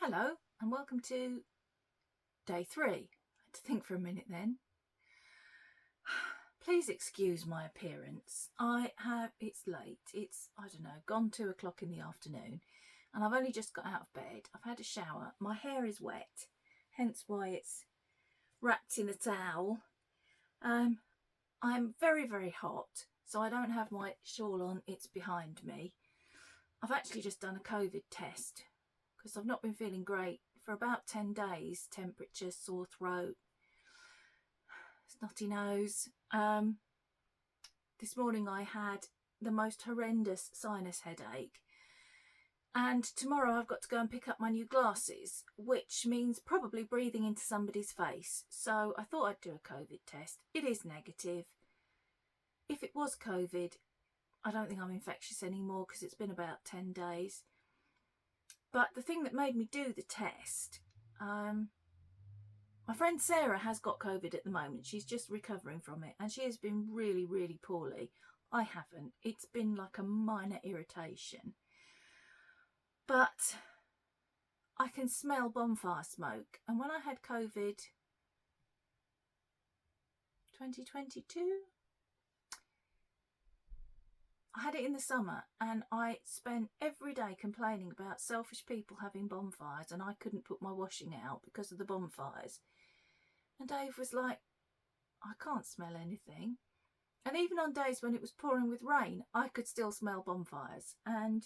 Hello and welcome to day 3. I had to think for a minute then. Please excuse my appearance. It's late. It's, I don't know, gone 2 o'clock in the afternoon and I've only just got out of bed. I've had a shower. My hair is wet, hence why it's wrapped in a towel. I'm very, very hot, so I don't have my shawl on. It's behind me. I've actually just done a COVID test because I've not been feeling great for about 10 days. Temperature, sore throat, snotty nose. This morning I had the most horrendous sinus headache, and tomorrow I've got to go and pick up my new glasses, which means probably breathing into somebody's face. So I thought I'd do a COVID test. It is negative. If it was COVID, I don't think I'm infectious anymore because it's been about 10 days. But the thing that made me do the test, my friend Sarah has got COVID at the moment. She's just recovering from it and she has been really, really poorly. I haven't. It's been like a minor irritation. But I can smell bonfire smoke. And when I had COVID 2022, I had it in the summer and I spent every day complaining about selfish people having bonfires and I couldn't put my washing out because of the bonfires. And Dave was like, I can't smell anything. And even on days when it was pouring with rain, I could still smell bonfires. And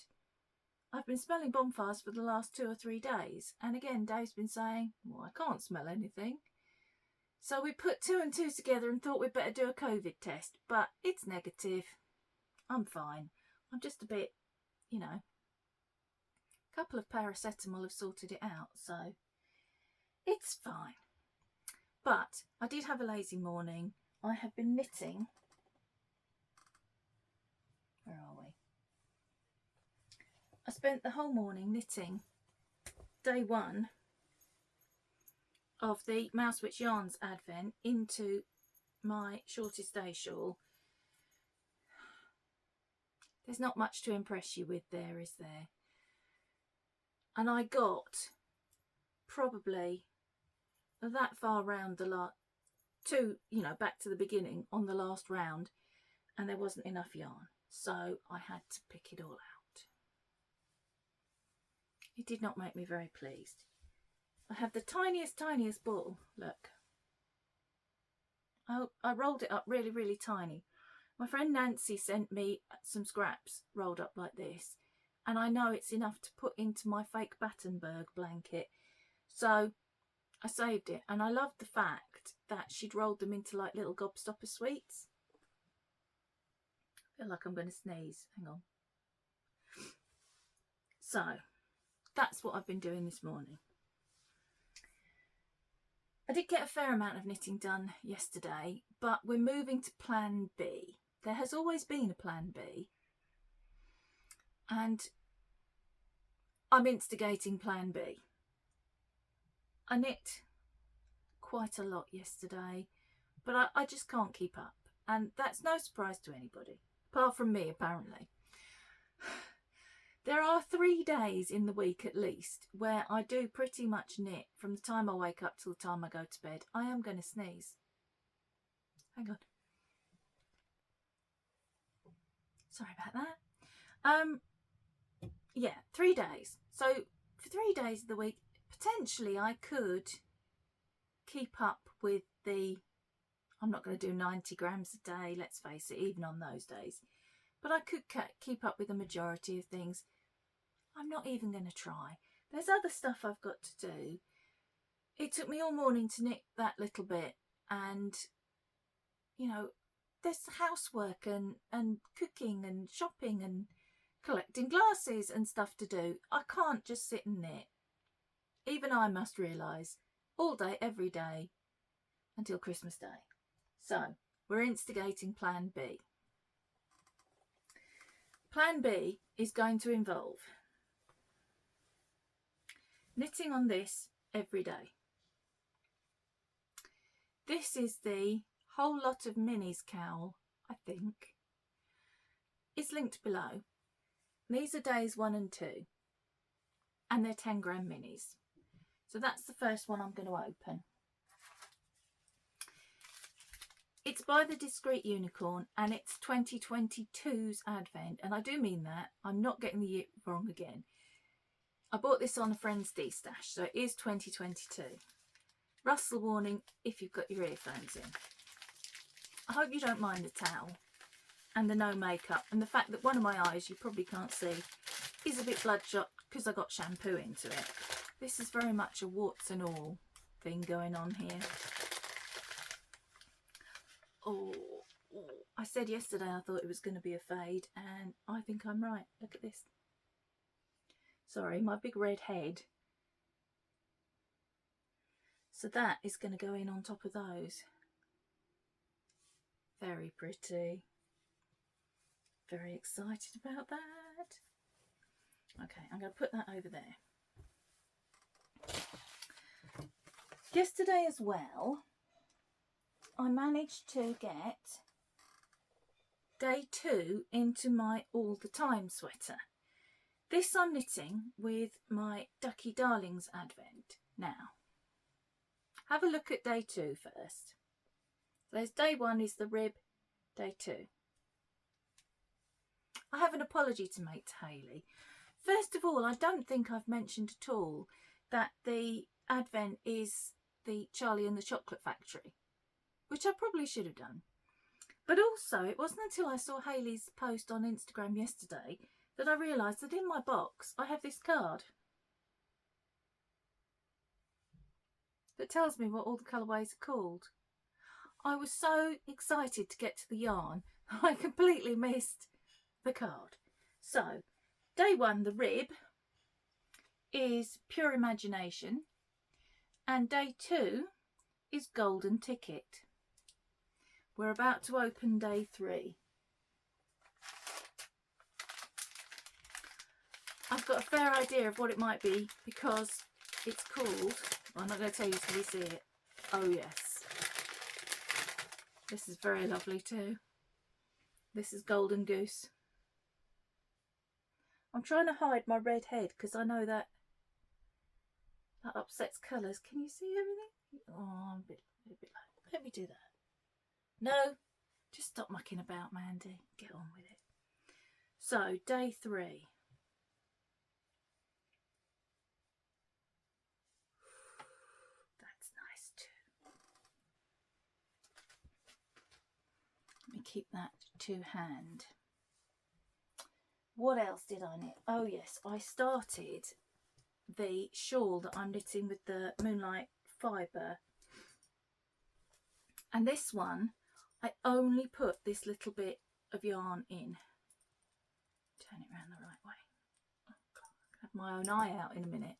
I've been smelling bonfires for the last 2 or 3 days. And again, Dave's been saying, well, I can't smell anything. So we put 2 and 2 together and thought we'd better do a COVID test. But it's negative. I'm fine. I'm just a bit, a couple of paracetamol have sorted it out. So it's fine. But I did have a lazy morning. I have been knitting. Where are we? I spent the whole morning knitting day 1 of the Mouse Witch Yarns Advent into my Shortest Day shawl. There's not much to impress you with there, is there? And I got probably that far round the last back to the beginning on the last round, and there wasn't enough yarn. So I had to pick it all out. It did not make me very pleased. I have the tiniest ball. Look. I rolled it up really, really tiny. My friend Nancy sent me some scraps rolled up like this. And I know it's enough to put into my fake Battenberg blanket. So I saved it. And I loved the fact that she'd rolled them into like little gobstopper sweets. I feel like I'm going to sneeze. Hang on. So that's what I've been doing this morning. I did get a fair amount of knitting done yesterday, but we're moving to plan B. There has always been a plan B. And I'm instigating plan B. I knit quite a lot yesterday, but I just can't keep up. And that's no surprise to anybody, apart from me apparently. There are 3 days in the week at least where I do pretty much knit from the time I wake up till the time I go to bed. I am going to sneeze. Hang on. Sorry about that. Yeah, 3 days. So for 3 days of the week, potentially I could keep up with I'm not going to do 90 grams a day, let's face it, even on those days. But I could keep up with the majority of things. I'm not even going to try. There's other stuff I've got to do. It took me all morning to knit that little bit. And, there's housework and cooking and shopping and collecting glasses and stuff to do. I can't just sit and knit. Even I must realise, all day, every day, until Christmas Day. So, we're instigating plan B. Plan B is going to involve knitting on this every day. This is the Whole Lot of Minis cowl, I think. It's linked below. These are days 1 and 2. And they're 10 gram minis. So that's the first one I'm going to open. It's by the Discreet Unicorn and it's 2022's Advent. And I do mean that. I'm not getting the year wrong again. I bought this on a friend's D-stash, so it is 2022. Rustle warning if you've got your earphones in. I hope you don't mind the towel and the no makeup and the fact that one of my eyes, you probably can't see, is a bit bloodshot because I got shampoo into it. This is very much a warts and all thing going on here. Oh, I said yesterday I thought it was going to be a fade and I think I'm right. Look at this. Sorry, my big red head. So that is going to go in on top of those. Very pretty. Very excited about that. Okay, I'm going to put that over there. Yesterday as well, I managed to get day 2 into my All the Time sweater. This I'm knitting with my Ducky Darlings Advent. Now, have a look at day 2 first. There's day 1 is the rib, day 2. I have an apology to make to Hayley. First of all, I don't think I've mentioned at all that the Advent is the Charlie and the Chocolate Factory, which I probably should have done. But also, it wasn't until I saw Hayley's post on Instagram yesterday that I realised that in my box I have this card that tells me what all the colourways are called. I was so excited to get to the yarn, I completely missed the card. So, day 1, the rib, is Pure Imagination, and day 2 is Golden Ticket. We're about to open day 3. I've got a fair idea of what it might be because it's called, I'm not going to tell you till you see it. Oh yes. This is very lovely too. This is Golden Goose. I'm trying to hide my red head because I know that upsets colours. Can you see everything? Oh, I'm a bit low. Let me do that. No, just stop mucking about, Mandy. Get on with it. So, day 3. That's nice too. Let me keep that to hand. What else did I knit? Oh yes, I started the shawl that I'm knitting with the Moonlight Fibre. And this one, I only put this little bit of yarn in. Turn it around the right way. Oh God, I can have my own eye out in a minute.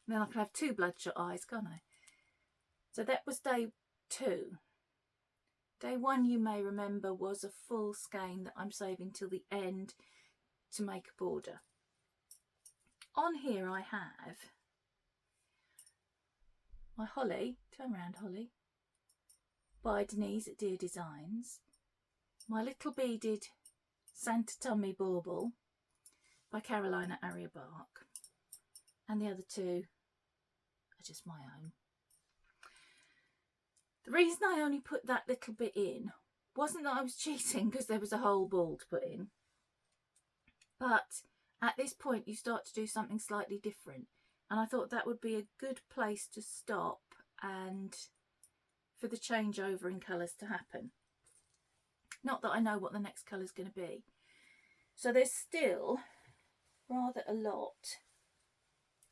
And then I can have 2 bloodshot eyes, can't I? So that was day 2. Day 1, you may remember, was a full skein that I'm saving till the end to make a border. On here I have my Holly, turn around Holly, by Denise at Dear Designs, my little beaded Santa Tummy Bauble by Carolina Aria Bark, and the other 2 are just my own. The reason I only put that little bit in wasn't that I was cheating because there was a whole ball to put in, but at this point you start to do something slightly different, and I thought that would be a good place to stop and for the changeover in colours to happen. Not that I know what the next colour is going to be. So there's still rather a lot.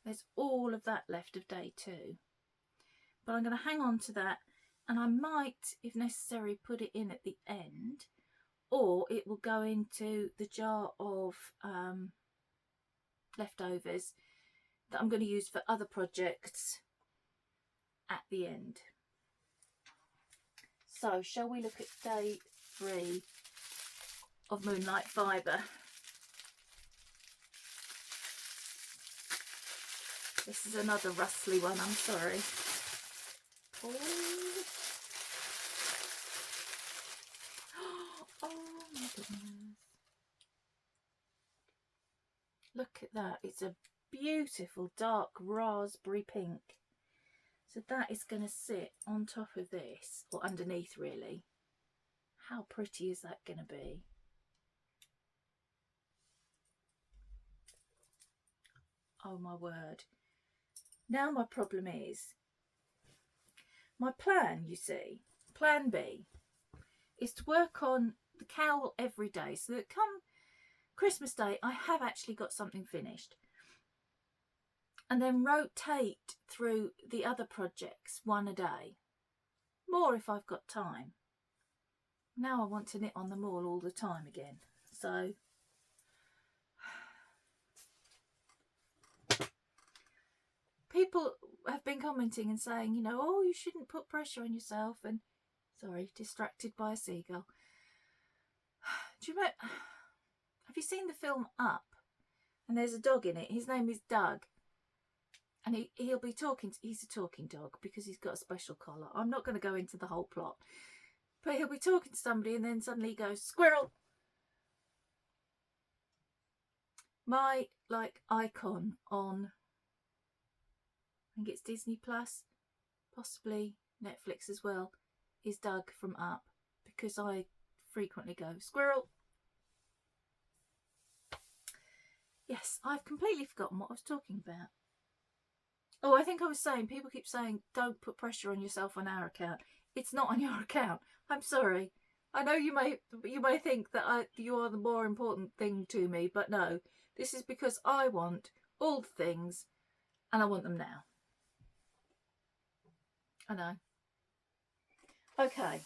There's all of that left of day 2. But I'm going to hang on to that, and I might, if necessary, put it in at the end, or it will go into the jar of leftovers that I'm going to use for other projects at the end. So, shall we look at day 3 of Moonlight Fibre? This is another rustly one, I'm sorry. Oh my goodness. Look at that. It's a beautiful dark raspberry pink. So that is going to sit on top of this, or underneath really. How pretty is that going to be? Oh my word. Now my problem is, my plan, you see, plan B, is to work on the cowl every day so that come Christmas Day I have actually got something finished. And then rotate through the other projects one a day. More if I've got time. Now I want to knit on them all the time again. So people have been commenting and saying, you know, oh, you shouldn't put pressure on yourself. And sorry, distracted by a seagull. Do you remember? Have you seen the film Up? And there's a dog in it. His name is Doug. And he'll be talking. He's a talking dog because he's got a special collar. I'm not going to go into the whole plot. But he'll be talking to somebody and then suddenly he goes, squirrel. My, like, icon on, I think it's Disney Plus, possibly Netflix as well, is Doug from Up. Because I frequently go, squirrel. Yes, I've completely forgotten what I was talking about. Oh, I think I was saying, people keep saying, don't put pressure on yourself on our account. It's not on your account. I'm sorry. I know you may think that you are the more important thing to me, but no. This is because I want all the things, and I want them now. I know. Okay.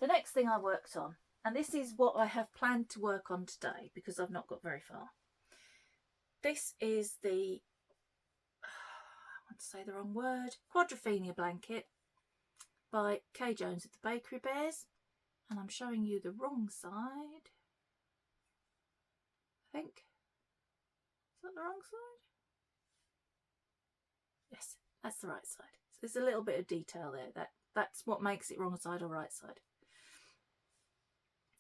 The next thing I worked on, and this is what I have planned to work on today, because I've not got very far. This is the, I want to say the wrong word, Quadrophenia blanket by Kay Jones at the Bakery Bears. And I'm showing you the wrong side. I think. Is that the wrong side? Yes, that's the right side. So there's a little bit of detail there. That's what makes it wrong side or right side.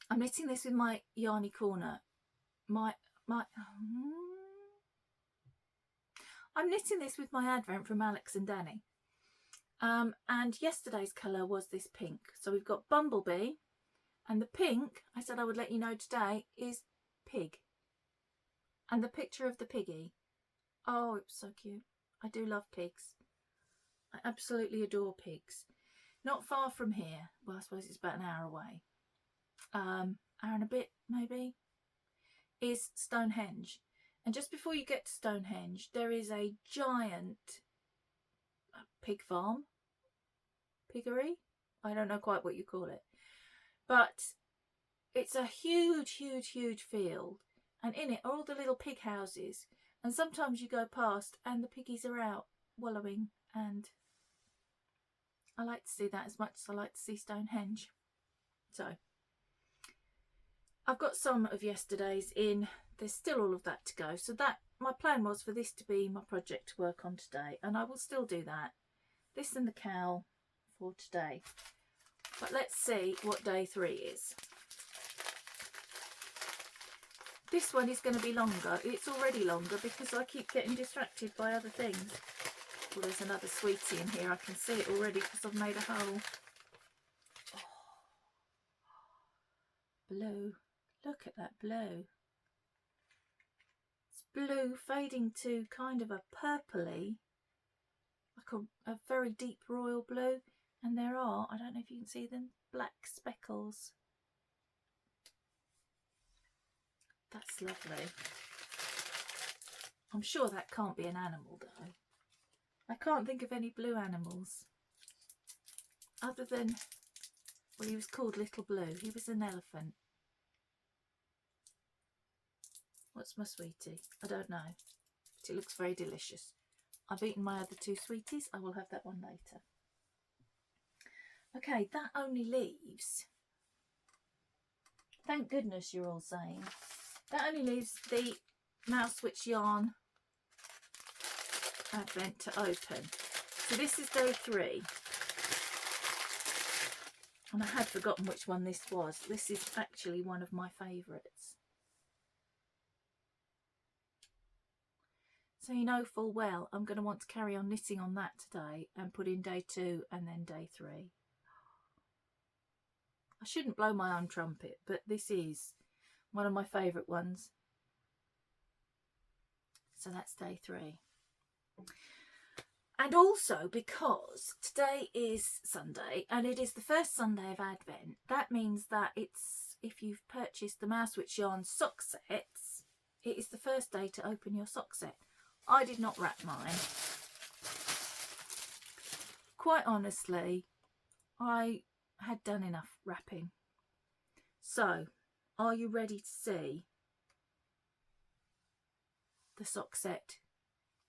I'm knitting this with my Yarny Corner. I'm knitting this with my Advent from Alex and Danny. And yesterday's colour was this pink. So we've got Bumblebee. And the pink, I said I would let you know today, is Pig. And the picture of the piggy. Oh, it was so cute. I do love pigs. I absolutely adore pigs. Not far from here. Well, I suppose it's about an hour away. Hour and a bit, maybe, is Stonehenge. And just before you get to Stonehenge, there is a giant pig farm. Piggery? I don't know quite what you call it. But it's a huge, huge, huge field. And in it are all the little pig houses. And sometimes you go past and the piggies are out wallowing. And I like to see that as much as I like to see Stonehenge. So I've got some of yesterday's in. There's still all of that to go. So that my plan was for this to be my project to work on today. And I will still do that. This and the cowl for today. But let's see what day 3 is. This one is going to be longer. It's already longer because I keep getting distracted by other things. Well, there's another sweetie in here. I can see it already because I've made a hole. Oh. Blue. Look at that blue. It's blue fading to kind of a purpley, like a very deep royal blue. And there are, I don't know if you can see them, black speckles. That's lovely. I'm sure that can't be an animal though. I can't think of any blue animals. Other than, well, he was called Little Blue. He was an elephant. What's my sweetie? I don't know. But it looks very delicious. I've eaten my other 2 sweeties. I will have that one later. Okay, that only leaves, thank goodness you're all saying, that only leaves the Mouse Switch Yarn Advent to open. So this is day 3. And I had forgotten which one this was. This is actually one of my favourites. So you know full well I'm going to want to carry on knitting on that today and put in day 2 and then day 3. I shouldn't blow my own trumpet, but this is one of my favourite ones. So that's day 3. And also because today is Sunday and it is the first Sunday of Advent, that means that if you've purchased the Mouse Witch Yarn sock sets, it is the first day to open your sock set. I did not wrap mine. Quite honestly, I had done enough wrapping. So, are you ready to see the sock set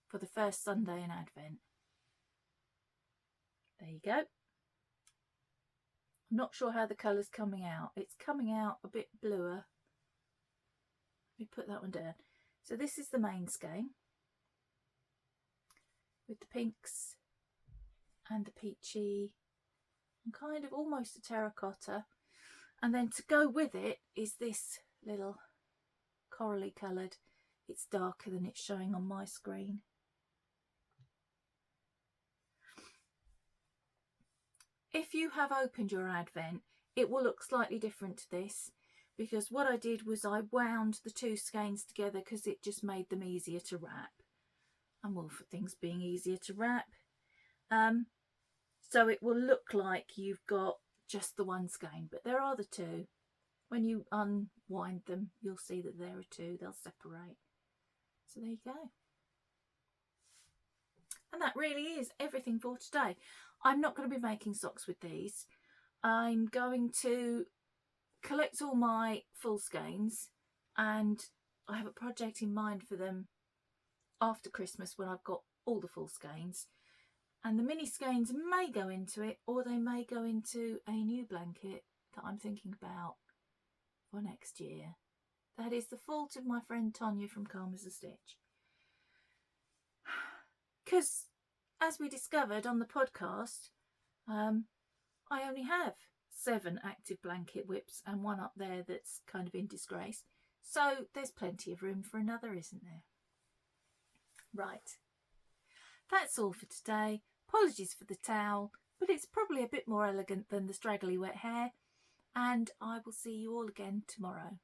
for the first Sunday in Advent? There you go. I'm not sure how the colour's coming out. It's coming out a bit bluer. Let me put that one down. So this is the main skein with the pinks and the peachy and kind of almost a terracotta. And then to go with it is this little corally coloured. It's darker than it's showing on my screen. If you have opened your Advent, it will look slightly different to this, because what I did was I wound the 2 skeins together because it just made them easier to wrap. I'm all for things being easier to wrap. So it will look like you've got just the 1 skein, but there are the 2. When you unwind them, you'll see that there are 2. They'll separate. So there you go. And that really is everything for today. I'm not going to be making socks with these. I'm going to collect all my full skeins, and I have a project in mind for them after Christmas when I've got all the full skeins. And the mini skeins may go into it, or they may go into a new blanket that I'm thinking about for next year. That is the fault of my friend Tonya from Calm as a Stitch. Because, as we discovered on the podcast, I only have 7 active blanket whips and 1 up there that's kind of in disgrace. So there's plenty of room for another, isn't there? Right. That's all for today. Apologies for the towel, but it's probably a bit more elegant than the straggly wet hair. And I will see you all again tomorrow.